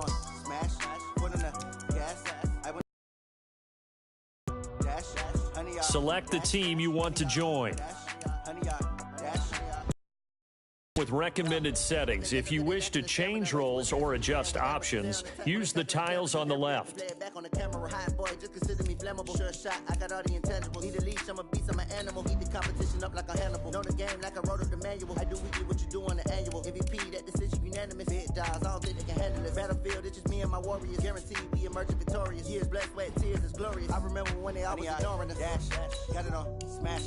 Smash, foot on the gas. I went dash, honey. Select the team you want to join. Honey, dash. With recommended settings, if you wish to change roles or adjust options, use the tiles on the left. Back on the camera, hot boy, just consider me flammable. Sure shot, I got all the intangibles. Need a leash, I'm a beast, I'm an animal. Heat the competition up like a Hannibal. Know the game like I wrote up the manual. I do weekly what you do on the annual. MVP, that decision unanimous. Hit dials, I don't think they can handle it. Battlefield, it's just me and my warriors. Guaranteed we emerge victorious. Years, blood, sweat, tears is glorious. I remember when they always ignoring us. Dash, got it on, smash,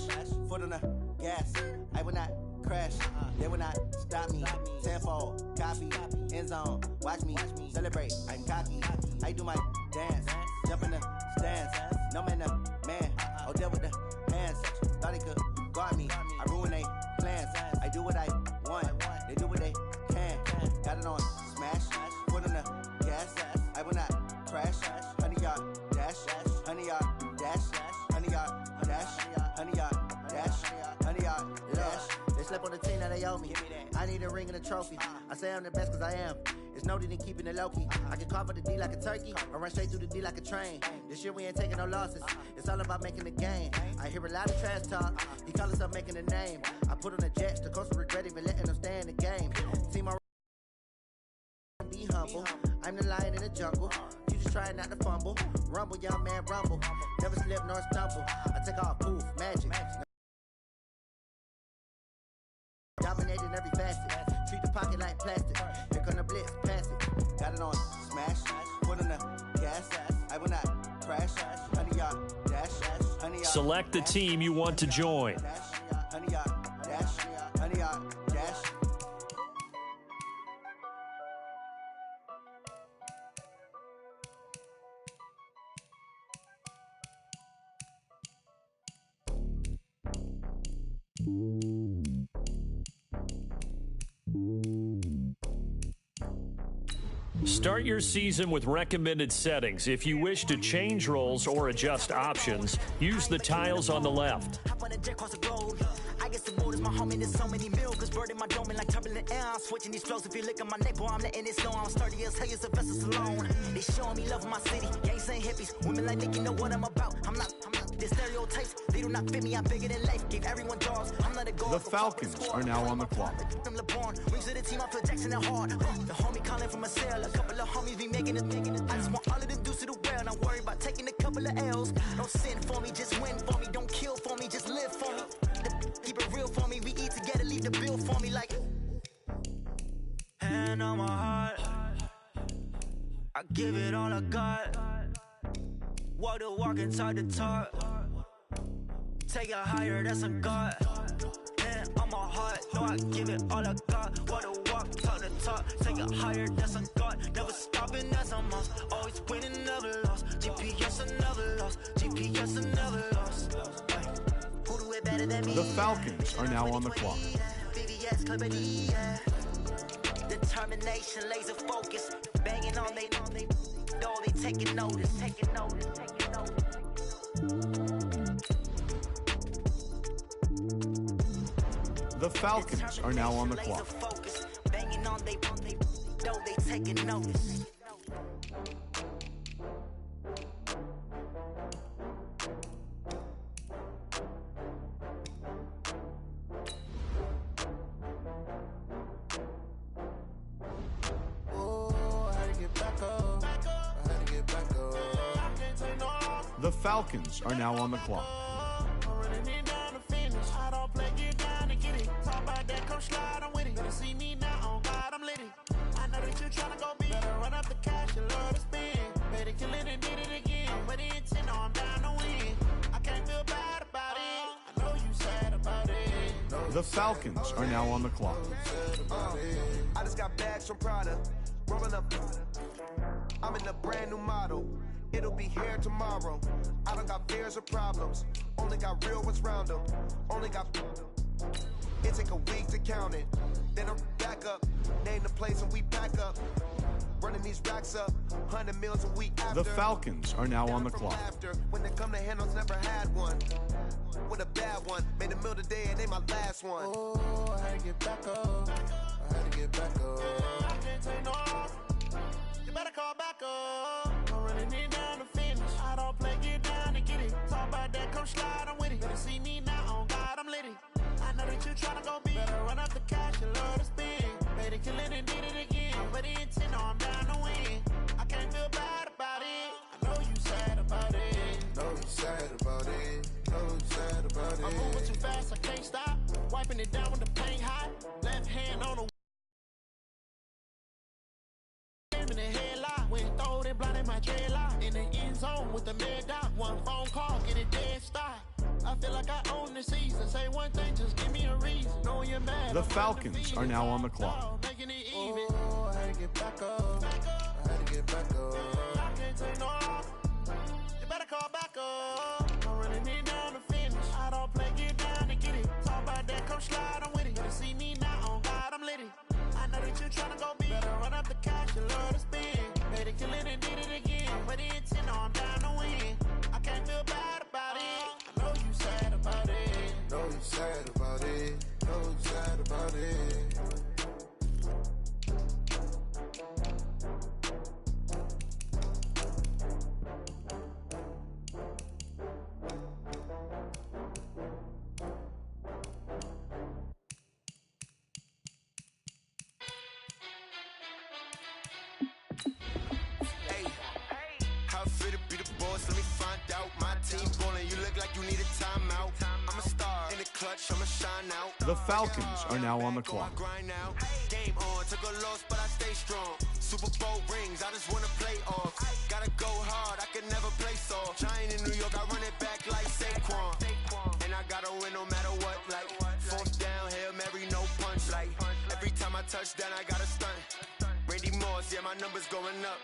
foot on the gas. I will not crash, they will not stop me. Tenfold, copy, end zone, watch me celebrate. I'm cocky, I do my dance, jump in the stands. No man, man, oh there with the hands. Thought he could guard me, I ruin they plans. I do what I want, they do what they can. Got it on smash, foot on the gas. I will not crash, honey yard dash, honey yard dash, honey yard dash, honey yard dash, honey yard dash. They slept on the team that they owe me. I need a ring and a trophy. I say I'm the best cause I am. It's no need in keeping it low-key. I can carve up the D like a turkey or run straight through the D like a train. This year we ain't taking no losses. It's all about making the game. I hear a lot of trash talk. He call himself making a name. I put on the Jets. The coach will regret even letting them stay in the game. Team be humble. I'm the lion in the jungle. You just trying not to fumble. Rumble, young man, rumble. Never slip nor stumble. I take off, poof, magic. Dominating every facet. Treat the pocket like plastic. Here come the blitz, pass it. Got it on smash, foot on the gas. I will not crash. Honey yard dash, honey yard. Select the team you want to join. Honey yard dash, honey yard dash. Start your season with recommended settings. If you wish to change roles or adjust options, use the tiles on the left. I guess the road is my home and there's so many milkers. Bird in my dome and like turbulent air. I'm switching these flows. If you look at my neck, boy, I'm letting it slow. I'm sturdy as hell as a vessel alone. They showing me love in my city. Gangs ain't hippies. Women like Nick, you know what I'm about. I'm not the stereotypes. They do not fit me. I'm bigger than life. Gave everyone dogs. I'm not a guard. The Falcons are now on the clock. I'm LeBron. Rings of the team. I feel Jackson and hard. The homie calling from a cell. A couple of homies be making it. I just want all of them dudes to do well. Not worry about taking a couple of L's. Don't sin for me, just win for me. Don't kill for me, just live for me. Keep it real for me. We eat together, leave the bill for me like. Hand on my heart, I give it all I got. Walk the walk and talk the talk. Take it higher, that's a God. Hand on my heart, no, I give it all I got. Walk the walk, talk the talk. Take it higher, that's a God. Never stopping, that's a must. Always winning, never lost. GPS, I never lost. GPS, I never lost. The Falcons are now on the clock. Determination, laser focus, banging on they door, they taking notice. The Falcons are now on the clock. Banging on they door, they taking notice. The Falcons are now on the clock. The Falcons are now on the clock. I just got bags from Prada, rolling up. I'm in a brand new model. It'll be here tomorrow. I don't got fears or problems. Only got real ones round them. Only got. It take a week to count it. Then I'm back up. Name the place and we pack up. Running these racks up. 100 meals a week after. The Falcons are now on the clock. When they come to handles, never had one. With a bad one. Made a meal today and they my last one. Oh, I had to get back up. I had to get back up. I can't take no off. You better slide, I'm with it. Better see me now, on God, I'm litty. I know that you tryna go big. Better run up the cash and love to spin. Made it, kill it, and did it again. But the intent, no, I'm down to win. I can't feel bad about it. I know you sad about it. Know you sad about it. Know you sad about it. I'm moving too fast, I can't stop. Wiping it down with the paint hot. Left hand on the in the headlock. Went throw it, blinded my dreadlock. In the end zone with the mad dot. One phone call, get it dead stop. I feel like I own the season. Say one thing, just give me a reason. Know you're mad. The Falcons are now on the clock. Making it even. Oh, I had to get back up. I had to get back up. I can't take no loss. You better call back up. I'm running it down to finish. I don't play, get down to get it. Talk about that, come slide, I'm with it. Better see me now, on God, I'm litty. I know that you tryna go big. Better run up the cash and love to spin. Made it, kill it, and did it again. But the intent, no, I'm down to win. I can't feel bad about it. I know you sad about it. Know you sad about it. Know you sad about it. How fit to be the boss? Let me find out. My team ballin', you look like you need a timeout. I'm a star in the clutch, I'ma shine out. The Falcons are now on the clock. Grind now. Game on, took a loss, but I stay strong. Super Bowl rings, I just wanna play off. Gotta go hard, I can never play soft. Giant in New York, I run it back like Saquon. And I gotta win no matter what. Like fourth down, Hail Mary, no punch. Like every time I touch down, I gotta stunt. Randy Moss, yeah, my numbers going up.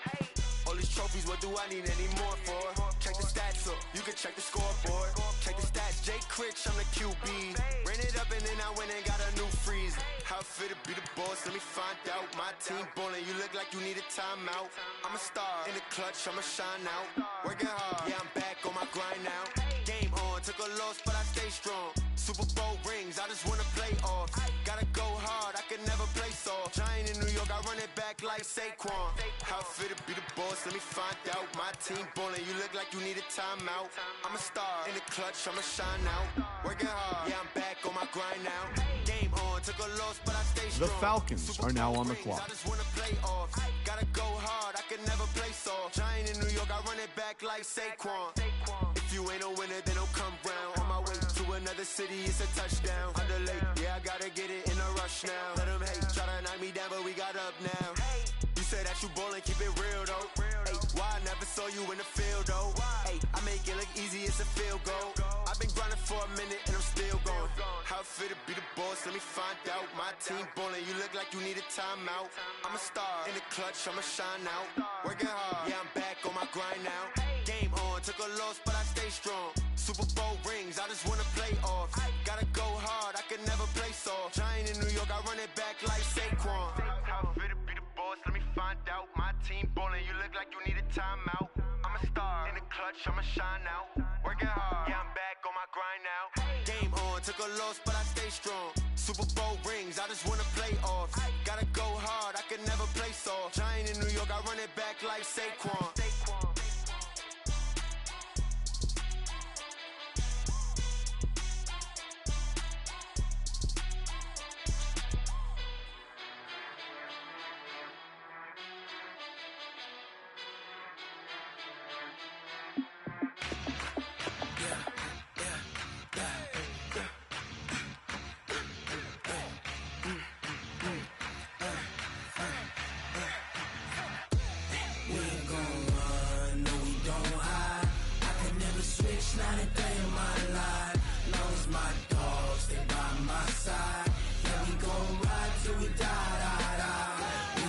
All these trophies, what do I need any more for? Check the stats up, you can check the scoreboard. Check the stats, Jake Critch, I'm the QB. Ran it up and then I went and got a new freeze. How fit to be the boss, let me find out. My team ballin', you look like you need a timeout. I'm a star in the clutch, I'ma shine out. Working hard, yeah, I'm back on my grind now. Game on, took a loss, but I stay strong. Super Bowl rings, I just wanna play off. Gotta go hard, I can never play soft. Giant in New York, I run it back like Saquon. How fit to be the boss, let me find out. My team ballin', you look like you need a timeout. I'm a star in the clutch, I'ma shine out. Working hard, yeah, I'm back on my grind now. Game on, took a loss, but I stay strong. The Falcons are now on the clock. I just wanna play off. Gotta go hard, I can never play soft. Giant in New York, I run it back like Saquon. If you ain't a winner, then don't come round. On my way to another city, it's a touchdown. Underlay, yeah, I gotta get it in a rush now. Let them hate, try to knock me down, but we got up now. You say that you ballin', keep it real though. Hey, why I never saw you in the field though? Hey, I make it look easy, it's a field goal. I've been grinding for a minute and I'm still going. How fit to be the boss, let me find out. My team ballin', you look like you need a timeout. I'm a star in the clutch, I'ma shine out. Working hard, yeah, I'm back on my grind now. Game on, took a loss, but I stay strong. Super Bowl rings, I just wanna play off. Gotta go hard, I can never play soft. Giant in New York, I run it back like Saquon. How fit to be the boss, let me find out. My team ballin', you look like you need a timeout. I'm a star in the clutch, I'ma shine out. Working hard, yeah, I'm back on my grind now. Game on, took a loss, but I stay strong. Super Bowl rings, I just wanna play off. Gotta go hard, I can never play soft. Giant in New York, I run it back like Saquon.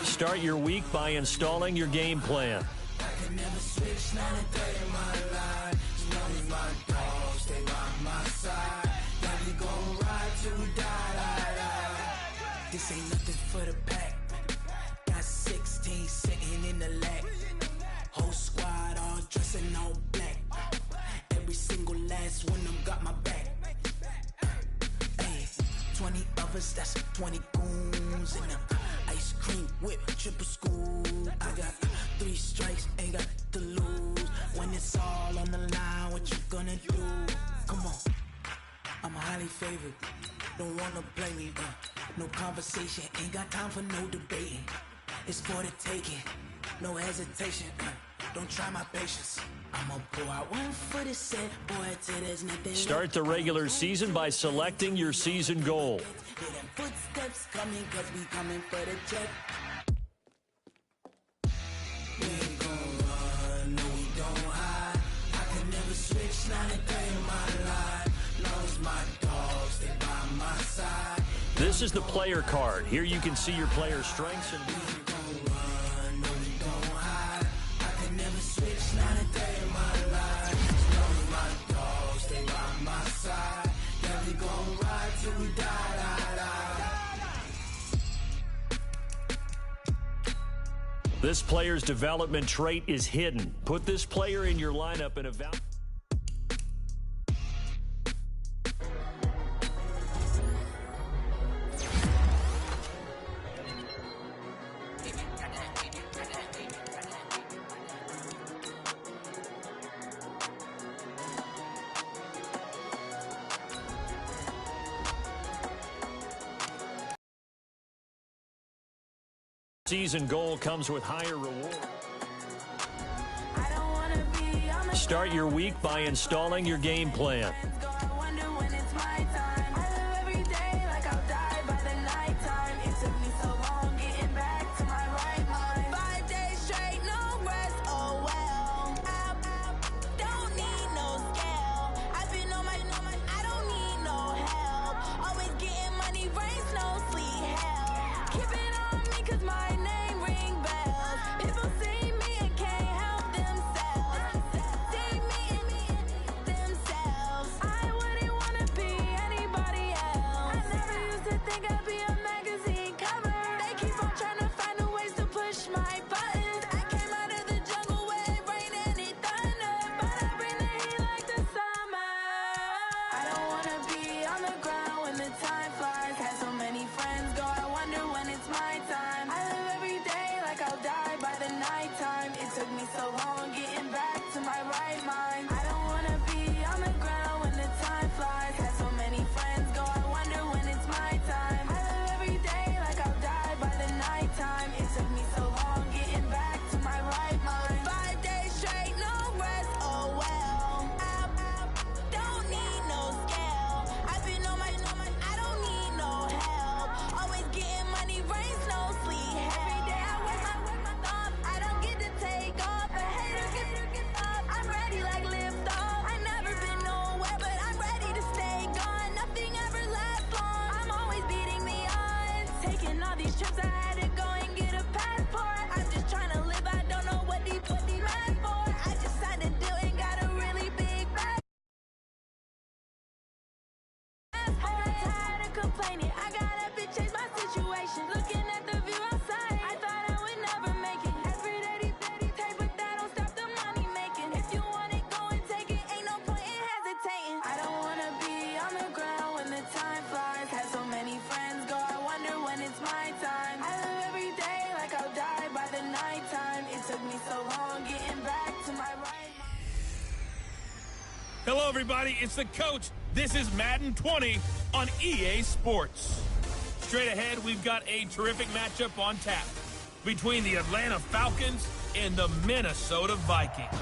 Start your week by installing your game plan. This ain't nothing for the pack. Got 16 sitting in the lag. Whole squad all dressing all black. Every single last one of them got my back. Hey, 20 of us, that's 20 goons in them. Ice cream whip, triple scoop. I got 3 strikes, ain't got to lose. When it's all on the line, what you gonna do? Come highly favored. Don't wanna blame me, no conversation, ain't got time for no debating. It's for the taking, no hesitation. Don't try my patience. I'ma pour out one for the set, boy, till there's nothing. Start the regular season by selecting your season goal. Hear them footsteps coming, cause we coming for the check. We ain't gon' run, no, we don't hide. I can never switch, not a day in my life. Knows my dogs, stay by my side. This is the player card. Here you can see your player's strengths and Switch, not a day in my life. Know my dogs, stay by my side. Yeah, we gon' ride till we die, this player's development trait is hidden. Put this player in your lineup and evaluate. Season goal comes with higher reward. Start your week by installing your game plan. Hello, everybody. It's the coach. This is Madden 20 on EA Sports. Straight ahead, we've got a terrific matchup on tap between the Atlanta Falcons and the Minnesota Vikings.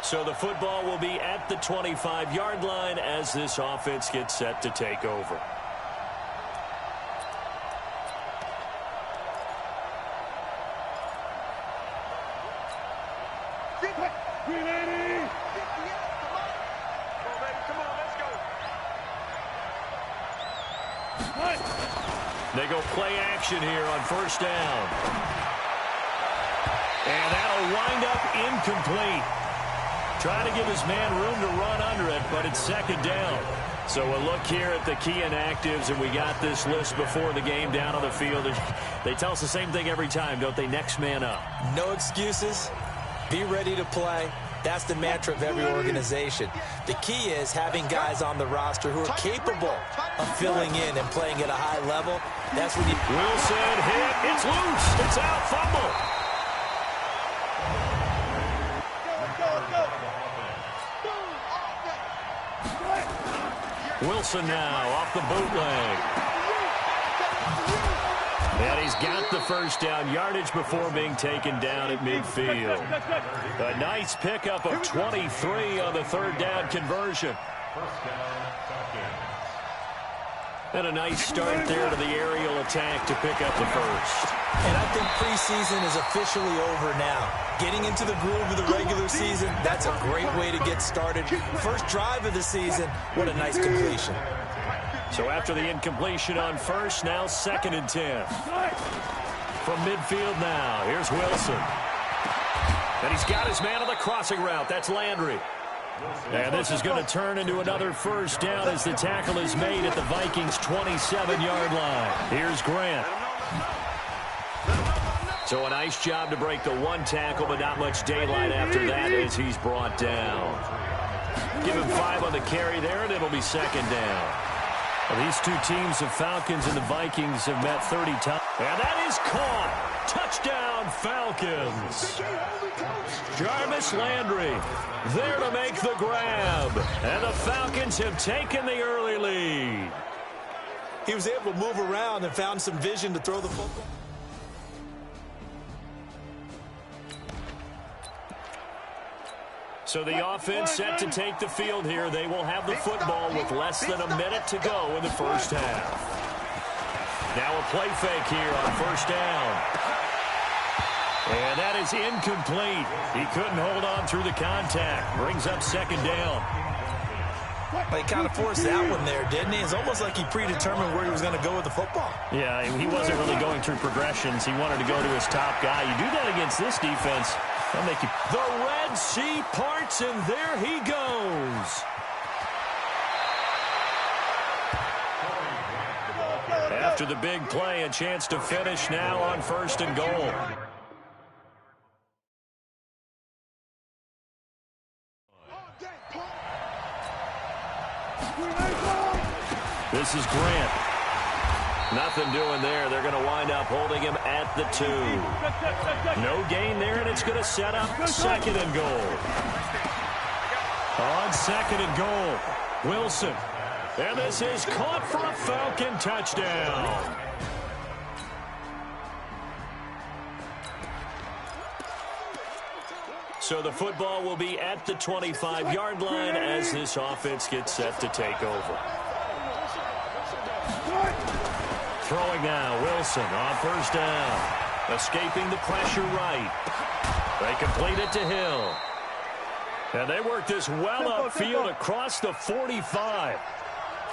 So the football will be at the 25-yard line as this offense gets set to take over. They go play action here on first down. And that'll wind up incomplete. Trying to give his man room to run under it, but it's second down. So we'll look here at the key inactives, and we got this list before the game down on the field. They tell us the same thing every time, don't they? Next man up. No excuses. Be ready to play. That's the mantra of every organization. The key is having guys on the roster who are capable of filling in and playing at a high level. That's when you... Wilson hit. It's loose. It's out. Fumble. Wilson now off the bootleg. And he's got the first down yardage before being taken down at midfield. A nice pickup of 23 on the third down conversion. And a nice start there to the aerial attack to pick up the first. And I think preseason is officially over now. Getting into the groove of the regular season, that's a great way to get started. First drive of the season, what a nice completion. So after the incompletion on first, now 2nd and 10. From midfield now, here's Wilson. And he's got his man on the crossing route. That's Landry. And this is going to turn into another first down as the tackle is made at the Vikings' 27-yard line. Here's Grant. So a nice job to break the one tackle, but not much daylight after that as he's brought down. Give him 5 on the carry there, and it'll be 2nd down. Well, these two teams, the Falcons and the Vikings, have met 30 times. And that is caught. Touchdown, Falcons. Jarvis Landry there to make the grab. And the Falcons have taken the early lead. He was able to move around and found some vision to throw the football. So the offense set to take the field here. They will have the football with less than a minute to go in the first half. Now a play fake here on first down. And that is incomplete. He couldn't hold on through the contact. Brings up 2nd down. Well, he kind of forced that one there, didn't he? It's almost like he predetermined where he was going to go with the football. Yeah, he wasn't really going through progressions. He wanted to go to his top guy. You do that against this defense, they'll make you. The Red Sea parts, and there he goes. After the big play, a chance to finish now on 1st and goal. This is Grant. Nothing doing there. They're going to wind up holding him at the 2. No gain there, and it's going to set up 2nd and goal. On 2nd and goal, Wilson. And this is caught for a Falcon touchdown. So the football will be at the 25-yard line as this offense gets set to take over. Throwing now, Wilson on 1st down. Escaping the pressure right. They complete it to Hill. And they work this well upfield across the 45.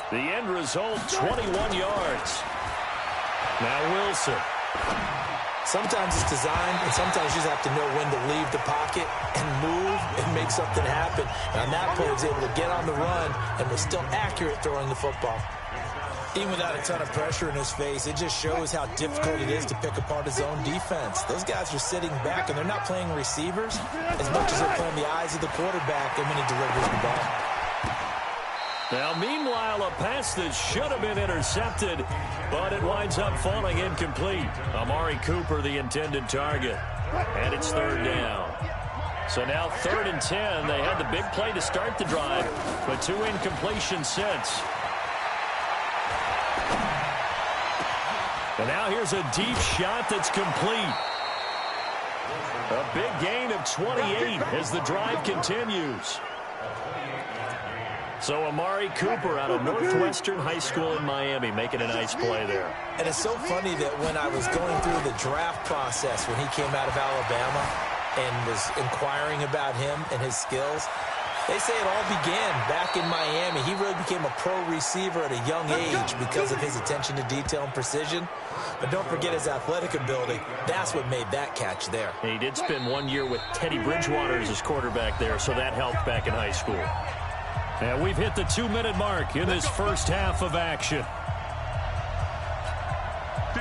The end result, 21 yards. Now Wilson. Sometimes it's designed, and sometimes you just have to know when to leave the pocket and move and make something happen. And on that play, he was able to get on the run and was still accurate throwing the football. Even without a ton of pressure in his face, it just shows how difficult it is to pick apart his own defense. Those guys are sitting back, and they're not playing receivers as much as they're playing the eyes of the quarterback and when he delivers the ball. Now, meanwhile, a pass that should have been intercepted, but it winds up falling incomplete. Amari Cooper, the intended target, and it's 3rd down. So now 3rd and 10. They had the big play to start the drive, but 2 incompletions since. And now here's a deep shot that's complete. A big gain of 28 as the drive continues. So Amari Cooper out of Northwestern High School in Miami making a nice play there. And it's so funny that when I was going through the draft process when he came out of Alabama and was inquiring about him and his skills, they say it all began back in Miami. He really became a pro receiver at a young age because of his attention to detail and precision. But don't forget his athletic ability. That's what made that catch there. He did spend 1 year with Teddy Bridgewater as his quarterback there, so that helped back in high school. And we've hit the 2-minute mark in this first half of action.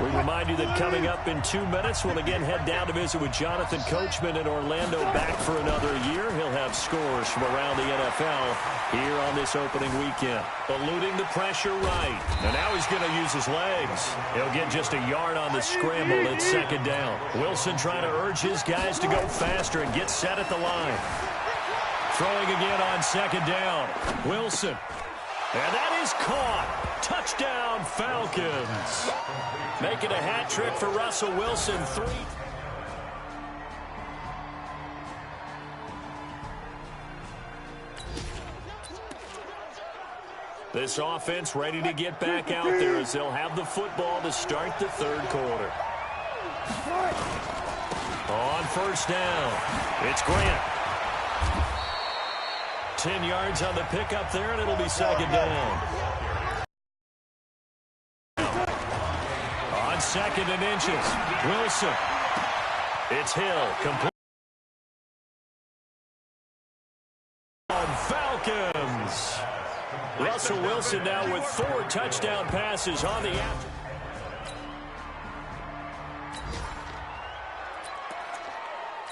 We remind you that coming up in 2 minutes, we'll again head down to visit with Jonathan Coachman in Orlando, back for another year. He'll have scores from around the NFL here on this opening weekend. Eluding the pressure right. And now he's going to use his legs. He'll get just a yard on the scramble at 2nd down. Wilson trying to urge his guys to go faster and get set at the line. Throwing again on 2nd down. Wilson. And that is caught. Touchdown, Falcons. Making a hat trick for Russell Wilson. 3. This offense ready to get back out there as they'll have the football to start the third quarter. On first down, it's Grant. 10 yards on the pickup there, and it'll be second down. On second and inches, Wilson. It's Hill. Complete. Falcons. Russell Wilson now with 4 touchdown passes on the after.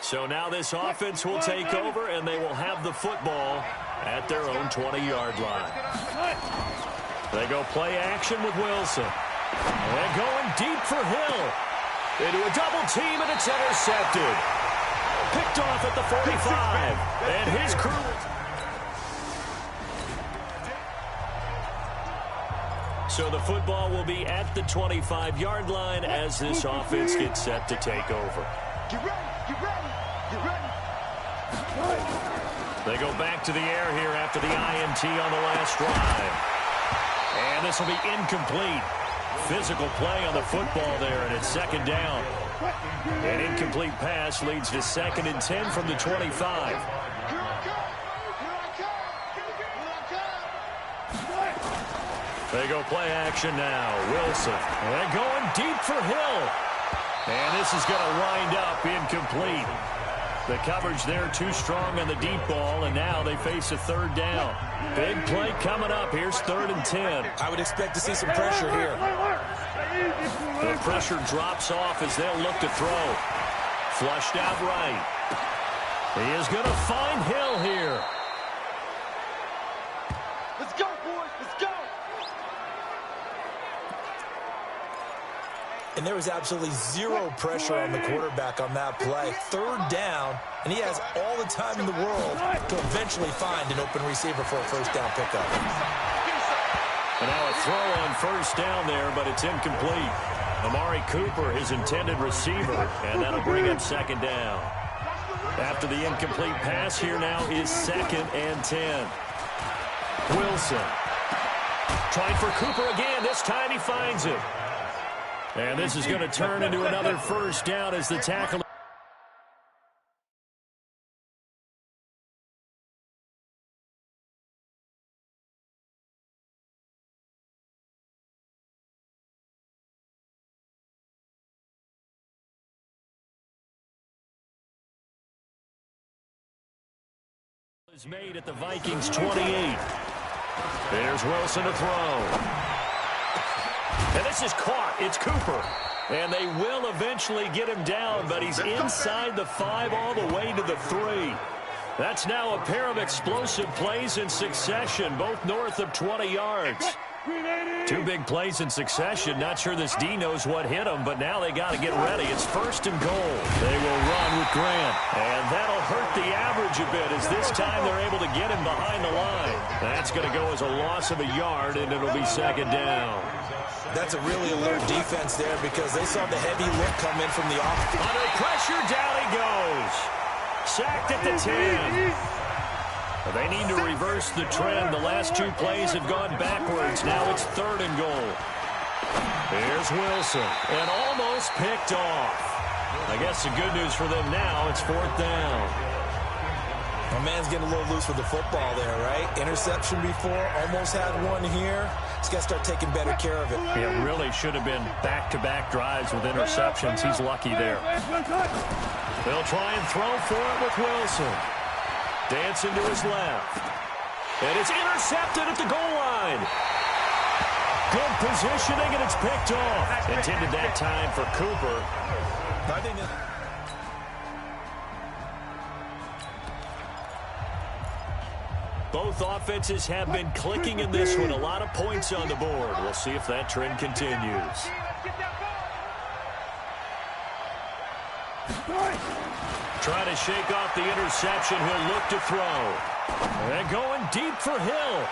So now this offense will take over, and they will have the football at their own 20-yard line. They go play action with Wilson. And going deep for Hill. Into a double team, and it's intercepted. Picked off at the 45. And his crew... So the football will be at the 25-yard line as this offense gets set to take over. Get ready, get ready, get ready. They go back to the air here after the INT on the last drive. And this will be incomplete. Physical play on the football there, and it's second down. An incomplete pass leads to 2nd and 10 from the 25. They go play action now. Wilson. And going deep for Hill. And this is going to wind up incomplete. The coverage there too strong on the deep ball, and now they face a third down. Big play coming up. Here's 3rd and 10. I would expect to see some pressure here. The pressure drops off as they'll look to throw. Flushed out right. He is going to find Hill here. Let's go, boys, let's go. And there was absolutely zero pressure on the quarterback on that play. 3rd down, and he has all the time in the world to eventually find an open receiver for a first down pickup. And now a throw on first down there, but it's incomplete. Amari Cooper, his intended receiver, and that'll bring up 2nd down. After the incomplete pass, here now is 2nd and 10. Wilson. Trying for Cooper again. This time he finds it. And this is going to turn into another first down as the tackle. Is made at the Vikings 28. There's Wilson to throw. And this is caught. It's Cooper. And they will eventually get him down, but he's inside the 5 all the way to the 3. That's now a pair of explosive plays in succession, both north of 20 yards. 2 big plays in succession. Not sure this D knows what hit him, but now they got to get ready. It's 1st and goal. They will run with Grant. And that'll hurt the average a bit as this time they're able to get him behind the line. That's going to go as a loss of a yard, and it'll be 2nd down. That's a really alert defense there because they saw the heavy look come in from the off. Under pressure, down he goes. Sacked at the 10. They need to reverse the trend. The last 2 plays have gone backwards. Now it's 3rd and goal. Here's Wilson. And almost picked off. I guess the good news for them now, it's 4th down. My man's getting a little loose with the football there, right? Interception before, almost had one here. He's got to start taking better care of it. It really should have been back-to-back drives with interceptions. He's lucky there. They'll try and throw for it with Wilson. Dancing to his left. And it's intercepted at the goal line. Good positioning, and it's picked off. Intended that time for Cooper. I think both offenses have been clicking in this one. A lot of points on the board. We'll see if that trend continues. Trying to shake off the interception. He'll look to throw. And going deep for Hill.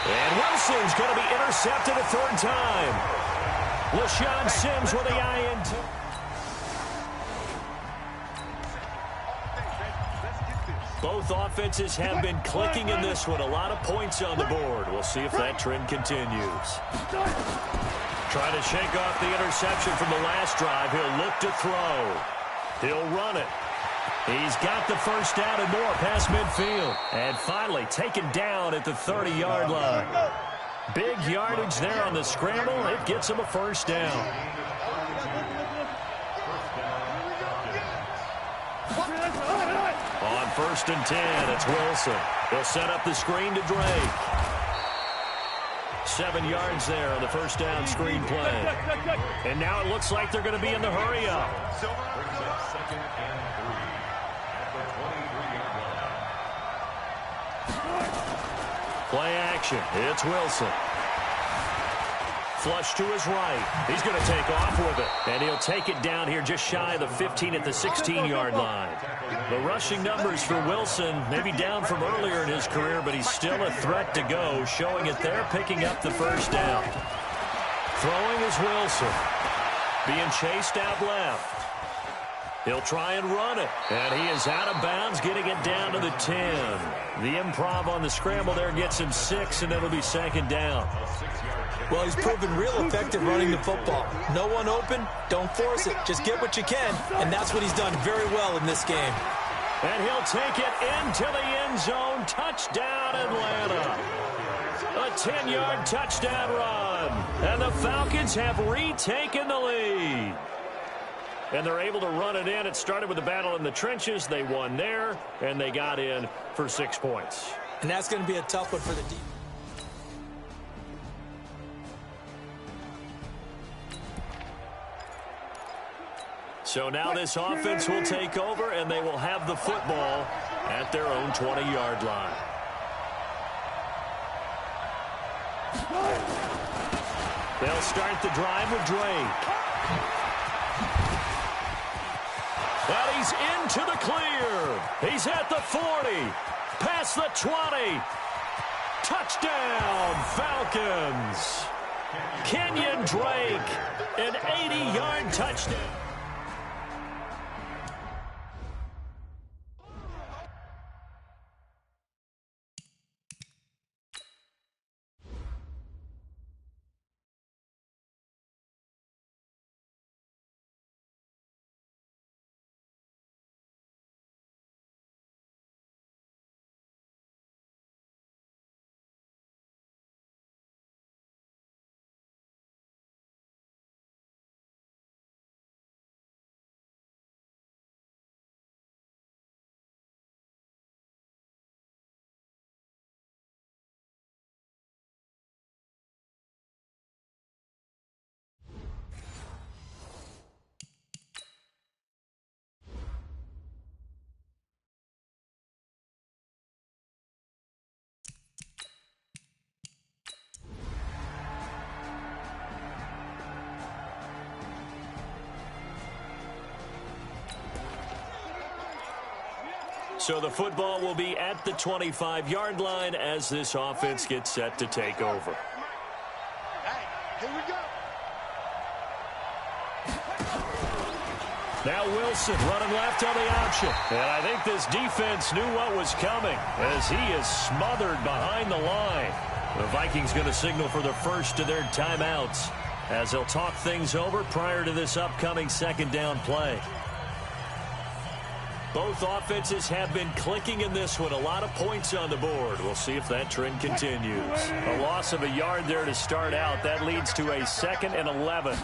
And Wilson's going to be intercepted a third time. LaShawn Sims with the INT. Both offenses have been clicking in this one. A lot of points on the board. We'll see if that trend continues. Trying to shake off the interception from the last drive. He'll look to throw. He'll run it. He's got the first down and more past midfield. And finally taken down at the 30-yard line. Big yardage there on the scramble. It gets him a first down. On 1st and 10, it's Wilson. He'll set up the screen to Drake. 7 yards there on the first down screen play. And now it looks like they're going to be in the hurry-up. Play action. It's Wilson. Flush to his right. He's going to take off with it. And he'll take it down here just shy of the 15 at the 16-yard line. The rushing numbers for Wilson maybe down from earlier in his career, but he's still a threat to go, showing it there, picking up the first down. Throwing is Wilson. Being chased out left. He'll try and run it. And he is out of bounds, getting it down to the 10. The improv on the scramble there gets him 6, and it'll be 2nd down. Well, he's proven real effective running the football. No one open, don't force it. Just get what you can, and that's what he's done very well in this game. And he'll take it into the end zone. Touchdown, Atlanta. A 10-yard touchdown run. And the Falcons have retaken the lead. And they're able to run it in. It started with a battle in the trenches. They won there, and they got in for 6 points. And that's going to be a tough one for the defense. So now this offense will take over, and they will have the football at their own 20-yard line. They'll start the drive with Drake. And he's into the clear. He's at the 40. Past the 20. Touchdown, Falcons. Kenyon Drake, an 80-yard touchdown. So the football will be at the 25-yard line as this offense gets set to take over. Hey, here we go. Now Wilson running left on the option. And I think this defense knew what was coming as he is smothered behind the line. The Vikings going to signal for the first of their timeouts as they'll talk things over prior to this upcoming 2nd down play. Both offenses have been clicking in this one. A lot of points on the board. We'll see if that trend continues. A loss of a yard there to start out. That leads to a 2nd and 11.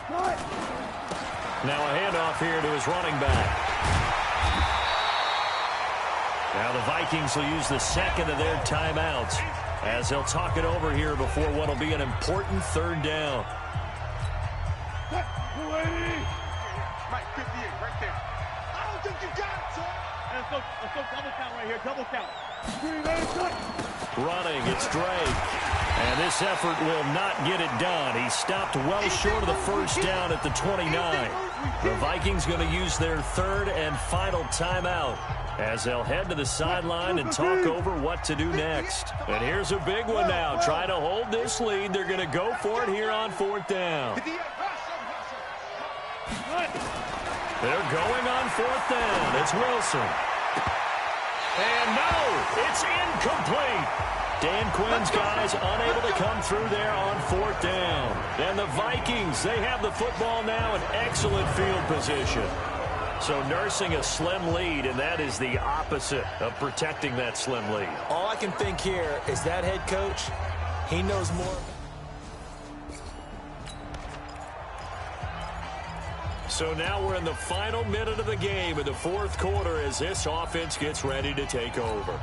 Now a handoff here to his running back. Now the Vikings will use the 2nd of their timeouts as they'll talk it over here before what will be an important 3rd down. Right, 58, right there. I don't think you got it, son. Let's go double count right here, double count. Running, it's Drake. And this effort will not get it done. He stopped well short of the first down at the 29. The Vikings going to use their third and final timeout as they'll head to the sideline and talk over what to do next. And here's a big one now. Trying to hold this lead. They're going to go for it here on fourth down. They're going on fourth down. It's Wilson. And no, it's incomplete. Dan Quinn's guys unable to come through there on fourth down. And the Vikings, they have the football now in excellent field position. So nursing a slim lead, and that is the opposite of protecting that slim lead. All I can think here is that head coach, he knows more. So now we're in the final minute of the game in the fourth quarter as this offense gets ready to take over.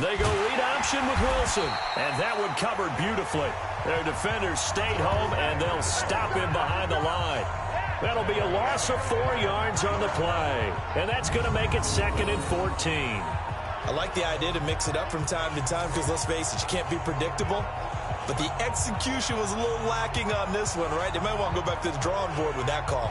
They go read option with Wilson, and that one covered beautifully. Their defenders stayed home, and they'll stop him behind the line. That'll be a loss of 4 yards on the play, and that's going to make it 2nd and 14. I like the idea to mix it up from time to time because, let's face it, you can't be predictable. But the execution was a little lacking on this one, right? They might want to go back to the drawing board with that call.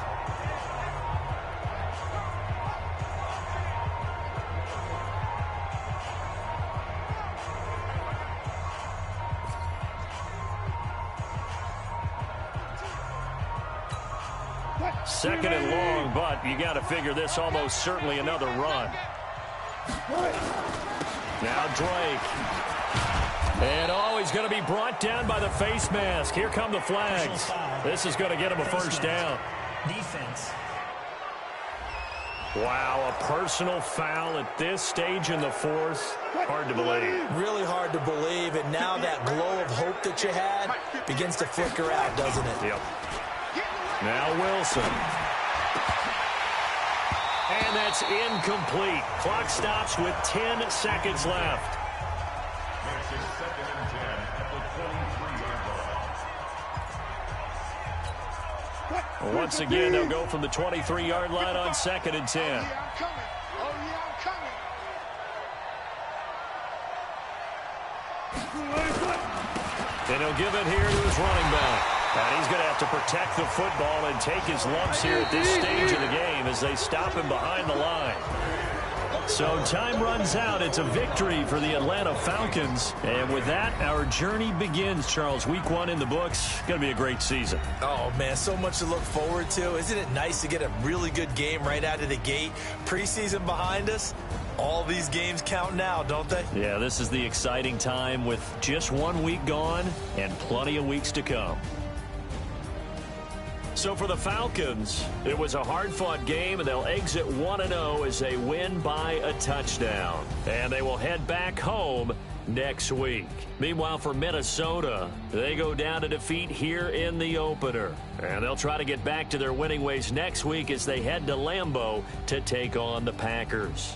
Second and long, but you got to figure this almost certainly another run. Now Drake. And he's going to be brought down by the face mask. Here come the flags. This is going to get him a first down. Defense. Wow, a personal foul at this stage in the fourth. Hard to believe. Really hard to believe, and now that glow of hope that you had begins to flicker out, doesn't it? Yep. Now Wilson. And that's incomplete. Clock stops with 10 seconds left. Once again, they'll go from the 23-yard line on 2nd and 10. And he'll give it here to his running back. And he's going to have to protect the football and take his lumps here at this stage of the game as they stop him behind the line. So time runs out. It's a victory for the Atlanta Falcons. And with that, our journey begins, Charles. Week 1 in the books. Going to be a great season. Oh, man, so much to look forward to. Isn't it nice to get a really good game right out of the gate? Preseason behind us. All these games count now, don't they? Yeah, this is the exciting time with just 1 week gone and plenty of weeks to come. So for the Falcons, it was a hard-fought game, and they'll exit 1-0 as they win by a touchdown. And they will head back home next week. Meanwhile, for Minnesota, they go down to defeat here in the opener. And they'll try to get back to their winning ways next week as they head to Lambeau to take on the Packers.